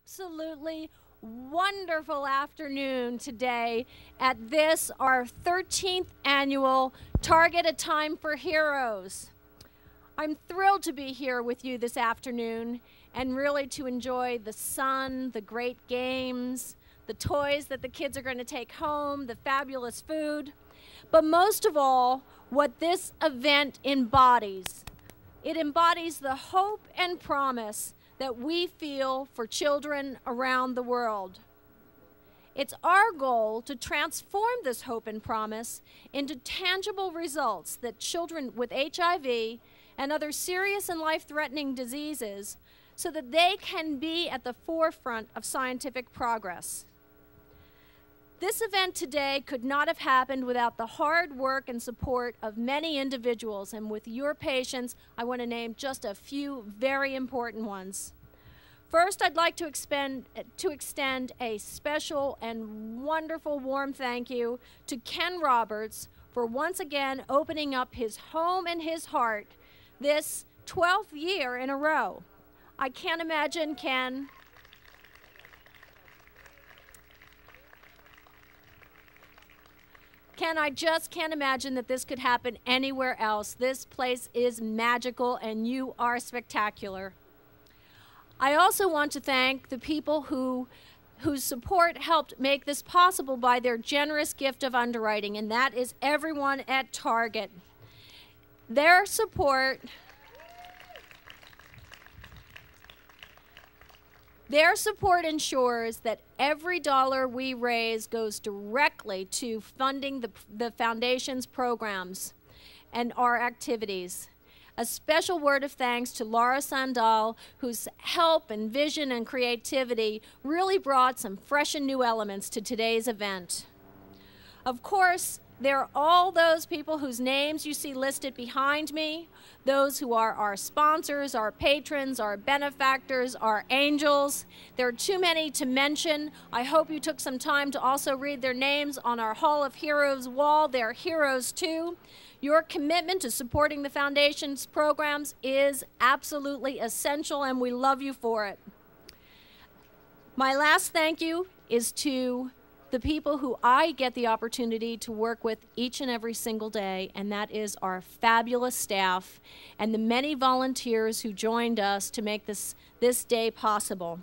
absolutely wonderful afternoon today at this, our 13th annual Target a Time for Heroes. I'm thrilled to be here with you this afternoon and really to enjoy the sun, the great games, the toys that the kids are going to take home, the fabulous food, but most of all, what this event embodies. It embodies the hope and promise that we feel for children around the world. It's our goal to transform this hope and promise into tangible results that children with HIV and other serious and life-threatening diseases so that they can be at the forefront of scientific progress. This event today could not have happened without the hard work and support of many individuals, and with your patience, I want to name just a few very important ones. First, I'd like to extend a special and wonderful warm thank you to Ken Roberts for once again opening up his home and his heart this 12th year in a row. I can't imagine, Ken, I just can't imagine that this could happen anywhere else. This place is magical and you are spectacular. I also want to thank the people whose support helped make this possible by their generous gift of underwriting, and that is everyone at Target. Their support ensures that every dollar we raise goes directly to funding the Foundation's programs and our activities. A special word of thanks to Laura Sandal, whose help and vision and creativity really brought some fresh and new elements to today's event. Of course, there are all those people whose names you see listed behind me, those who are our sponsors, our patrons, our benefactors, our angels. There are too many to mention. I hope you took some time to also read their names on our Hall of Heroes wall. They're heroes too. Your commitment to supporting the Foundation's programs is absolutely essential, and we love you for it. My last thank you is to the people who I get the opportunity to work with each and every single day, and that is our fabulous staff and the many volunteers who joined us to make this day possible.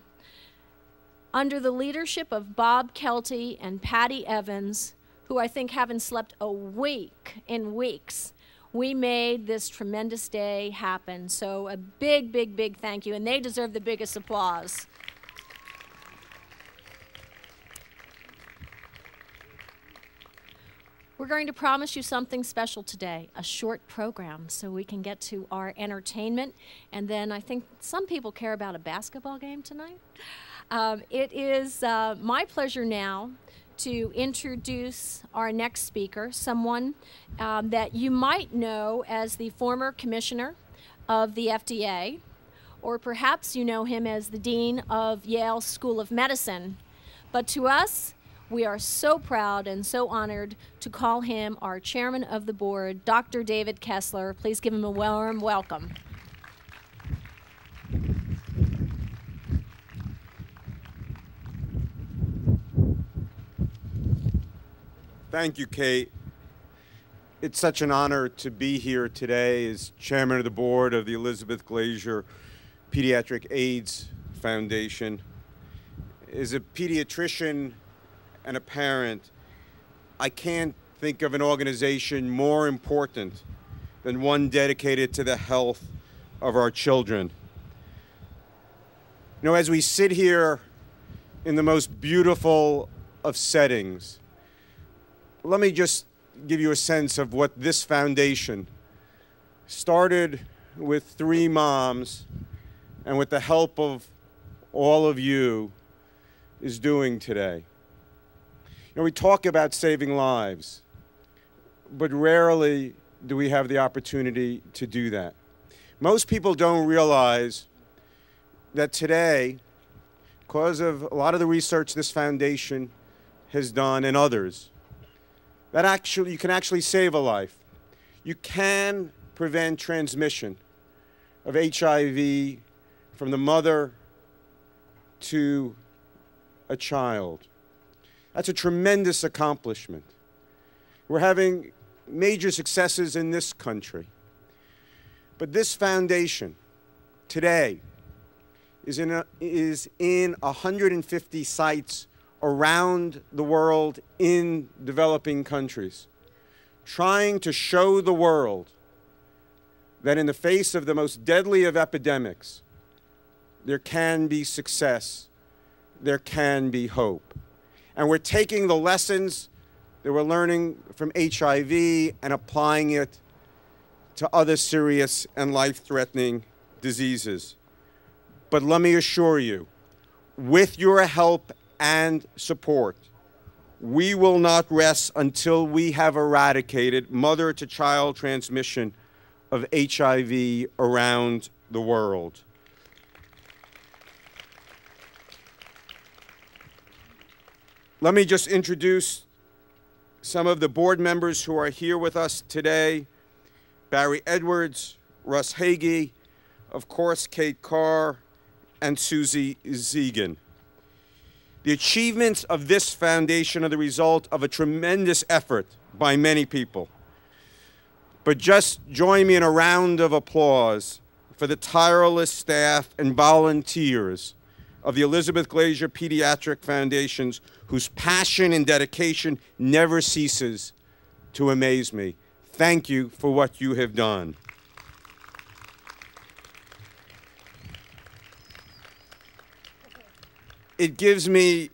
Under the leadership of Bob Kelty and Patty Evans, who I think haven't slept a week in weeks, we made this tremendous day happen. So a big, big, big thank you, and they deserve the biggest applause. We're going to promise you something special today, a short program, so we can get to our entertainment. And then I think some people care about a basketball game tonight. It is my pleasure now to introduce our next speaker, someone that you might know as the former commissioner of the FDA, or perhaps you know him as the dean of Yale School of Medicine. But to us, we are so proud and so honored to call him our chairman of the board, Dr. David Kessler. Please give him a warm welcome. Thank you, Kate. It's such an honor to be here today as chairman of the board of the Elizabeth Glaser Pediatric AIDS Foundation. As a pediatrician and a parent, I can't think of an organization more important than one dedicated to the health of our children. You know, as we sit here in the most beautiful of settings, let me just give you a sense of what this foundation started with 3 moms and with the help of all of you is doing today. You know, we talk about saving lives, but rarely do we have the opportunity to do that. Most people don't realize that today, because of a lot of the research this foundation has done and others, that you can actually save a life. You can prevent transmission of HIV from the mother to a child. That's a tremendous accomplishment. We're having major successes in this country. But this foundation today is in 150 sites around the world in developing countries, trying to show the world that in the face of the most deadly of epidemics, there can be success, there can be hope. And we're taking the lessons that we're learning from HIV and applying it to other serious and life-threatening diseases. But let me assure you, with your help and support, we will not rest until we have eradicated mother-to-child transmission of HIV around the world. Let me just introduce some of the board members who are here with us today. Barry Edwards, Russ Hagee, of course, Kate Carr, and Susie Zegan. The achievements of this foundation are the result of a tremendous effort by many people. But just join me in a round of applause for the tireless staff and volunteers of the Elizabeth Glaser Pediatric Foundations, whose passion and dedication never ceases to amaze me. Thank you for what you have done. It gives me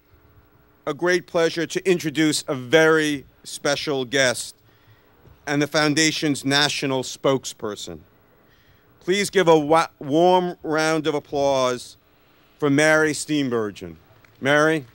a great pleasure to introduce a very special guest and the Foundation's national spokesperson. Please give a warm round of applause for Mary Steenburgen. Mary.